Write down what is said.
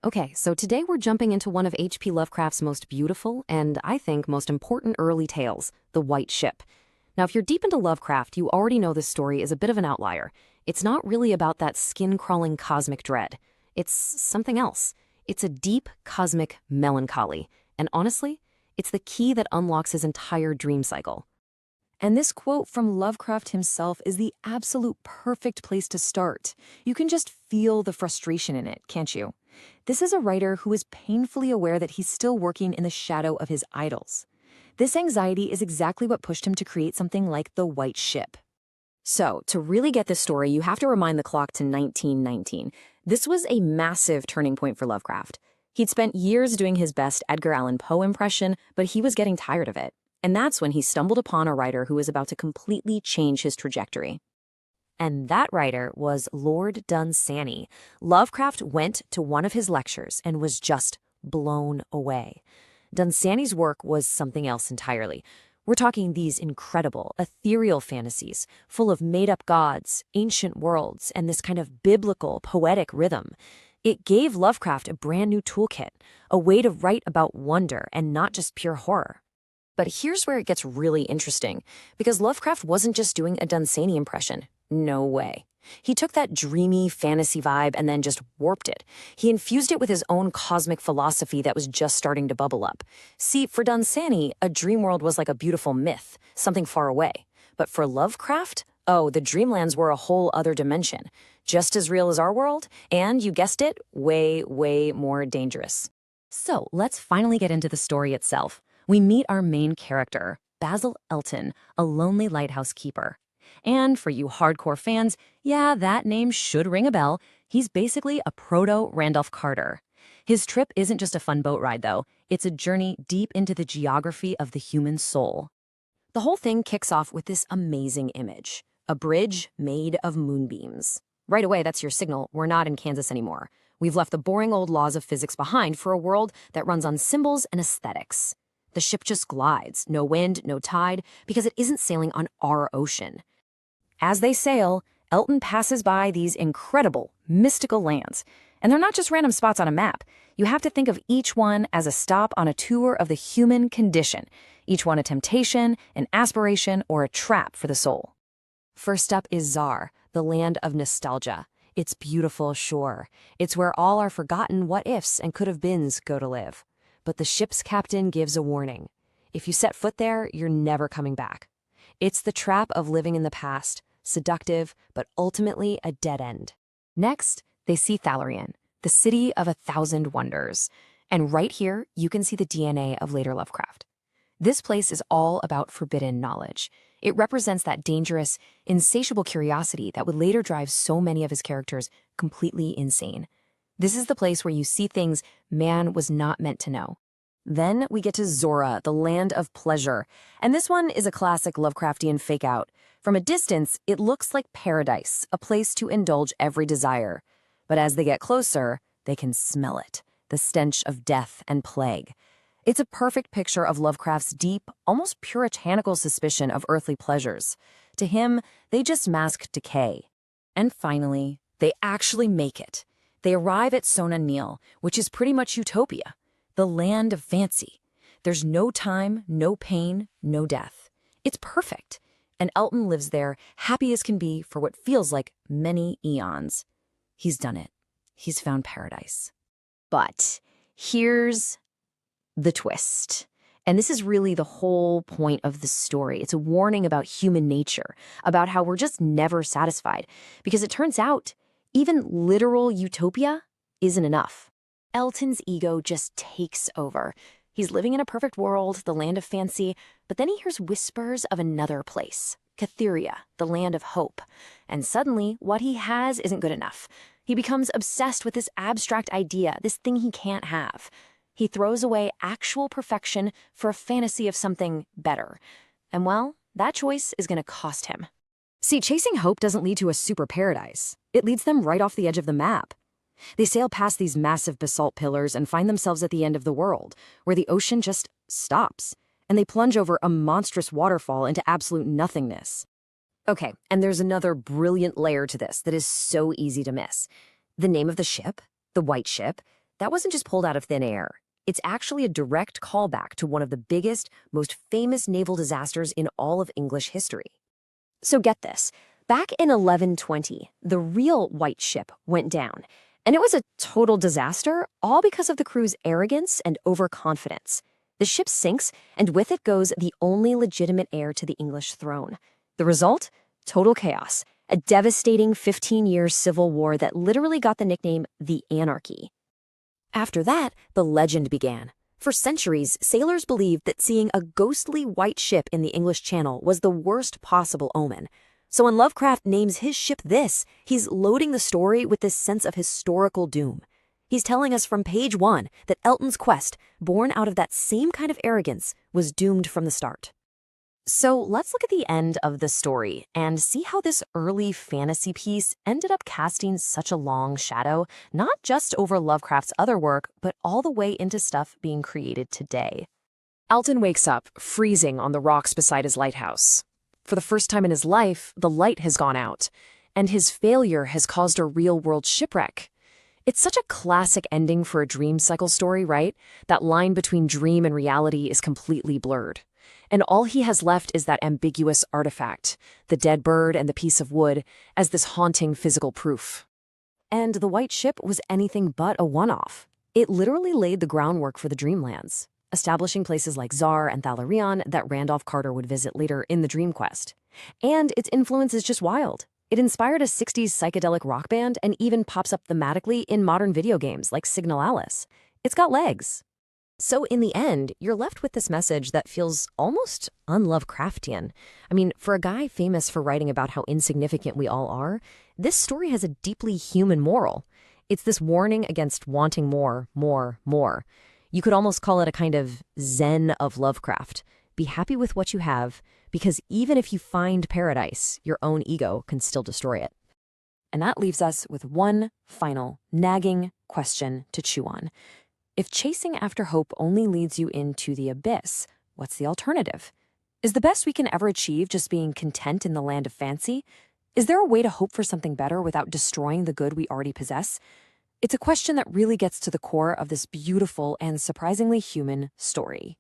Okay, so today we're jumping into one of H.P. Lovecraft's most beautiful and, I think, most important early tales, The White Ship. Now, if you're deep into Lovecraft, you already know this story is a bit of an outlier. It's not really about that skin-crawling cosmic dread. It's something else. It's a deep cosmic melancholy. And honestly, it's the key that unlocks his entire dream cycle. And this quote from Lovecraft himself is the absolute perfect place to start. You can just feel the frustration in it, can't you? This is a writer who is painfully aware that he's still working in the shadow of his idols. This anxiety is exactly what pushed him to create something like The White Ship. So, to really get this story, you have to rewind the clock to 1919. This was a massive turning point for Lovecraft. He'd spent years doing his best Edgar Allan Poe impression, but he was getting tired of it. And that's when he stumbled upon a writer who was about to completely change his trajectory. And that writer was Lord Dunsany. Lovecraft went to one of his lectures and was just blown away. Dunsany's work was something else entirely. We're talking these incredible, ethereal fantasies, full of made-up gods, ancient worlds, and this kind of biblical, poetic rhythm. It gave Lovecraft a brand new toolkit, a way to write about wonder and not just pure horror. But here's where it gets really interesting, because Lovecraft wasn't just doing a Dunsany impression. No way. He took that dreamy fantasy vibe and then just warped it. He infused it with his own cosmic philosophy that was just starting to bubble up. See, for Dunsany, a dream world was like a beautiful myth, something far away. But for Lovecraft, oh, the Dreamlands were a whole other dimension, just as real as our world, and you guessed it, way, way more dangerous. So let's finally get into the story itself. We meet our main character, Basil Elton, a lonely lighthouse keeper. And for you hardcore fans, yeah, that name should ring a bell. He's basically a proto-Randolph Carter. His trip isn't just a fun boat ride, though. It's a journey deep into the geography of the human soul. The whole thing kicks off with this amazing image, a bridge made of moonbeams. Right away, that's your signal. We're not in Kansas anymore. We've left the boring old laws of physics behind for a world that runs on symbols and aesthetics. The ship just glides, no wind, no tide, because it isn't sailing on our ocean. As they sail, Elton passes by these incredible, mystical lands. And they're not just random spots on a map. You have to think of each one as a stop on a tour of the human condition, each one a temptation, an aspiration, or a trap for the soul. First up is Zar, the land of nostalgia. It's beautiful, sure. It's where all our forgotten what-ifs and could-have-beens go to live. But the ship's captain gives a warning. If you set foot there, you're never coming back. It's the trap of living in the past, seductive, but ultimately a dead end. Next, they see Thalarion, the city of 1,000 wonders. And right here, you can see the DNA of later Lovecraft. This place is all about forbidden knowledge. It represents that dangerous, insatiable curiosity that would later drive so many of his characters completely insane. This is the place where you see things man was not meant to know. Then we get to Zora, the land of pleasure. And this one is a classic Lovecraftian fake-out. From a distance, it looks like paradise, a place to indulge every desire. But as they get closer, they can smell it, the stench of death and plague. It's a perfect picture of Lovecraft's deep, almost puritanical suspicion of earthly pleasures. To him, they just mask decay. And finally, they actually make it. They arrive at Sona-Nyl, which is pretty much utopia, the land of fancy. There's no time, no pain, no death. It's perfect. And Elton lives there, happy as can be for what feels like many eons. He's done it. He's found paradise. But here's the twist. And this is really the whole point of the story. It's a warning about human nature, about how we're just never satisfied. Because it turns out, even literal utopia isn't enough. Elton's ego just takes over. He's living in a perfect world, the land of fancy, but then he hears whispers of another place, Cthulhu, the land of hope. And suddenly, what he has isn't good enough. He becomes obsessed with this abstract idea, this thing he can't have. He throws away actual perfection for a fantasy of something better. And well, that choice is going to cost him. See, chasing hope doesn't lead to a super paradise. It leads them right off the edge of the map. They sail past these massive basalt pillars and find themselves at the end of the world, where the ocean just stops, and they plunge over a monstrous waterfall into absolute nothingness. Okay, and there's another brilliant layer to this that is so easy to miss. The name of the ship, the White Ship, that wasn't just pulled out of thin air. It's actually a direct callback to one of the biggest, most famous naval disasters in all of English history. So get this. Back in 1120, the real White Ship went down, and it was a total disaster, all because of the crew's arrogance and overconfidence. The ship sinks, and with it goes the only legitimate heir to the English throne. The result? Total chaos. A devastating 15-year civil war that literally got the nickname the Anarchy. After that, the legend began. For centuries, sailors believed that seeing a ghostly white ship in the English Channel was the worst possible omen. So when Lovecraft names his ship this, he's loading the story with this sense of historical doom. He's telling us from page 1 that Elton's quest, born out of that same kind of arrogance, was doomed from the start. So let's look at the end of the story and see how this early fantasy piece ended up casting such a long shadow, not just over Lovecraft's other work, but all the way into stuff being created today. Elton wakes up, freezing on the rocks beside his lighthouse. For the first time in his life, the light has gone out, and his failure has caused a real-world shipwreck. It's such a classic ending for a dream cycle story, right? That line between dream and reality is completely blurred. And all he has left is that ambiguous artifact, the dead bird and the piece of wood, as this haunting physical proof. And the White Ship was anything but a one-off. It literally laid the groundwork for the Dreamlands, establishing places like Zar and Thalarion that Randolph Carter would visit later in the Dream Quest. And its influence is just wild. It inspired a 60s psychedelic rock band and even pops up thematically in modern video games like Signal Alice. It's got legs. So in the end, you're left with this message that feels almost un-Lovecraftian. I mean, for a guy famous for writing about how insignificant we all are, this story has a deeply human moral. It's this warning against wanting more, more, more. You could almost call it a kind of Zen of Lovecraft. Be happy with what you have, because even if you find paradise, your own ego can still destroy it. And that leaves us with one final, nagging question to chew on. If chasing after hope only leads you into the abyss, what's the alternative? Is the best we can ever achieve just being content in the land of fancy? Is there a way to hope for something better without destroying the good we already possess? It's a question that really gets to the core of this beautiful and surprisingly human story.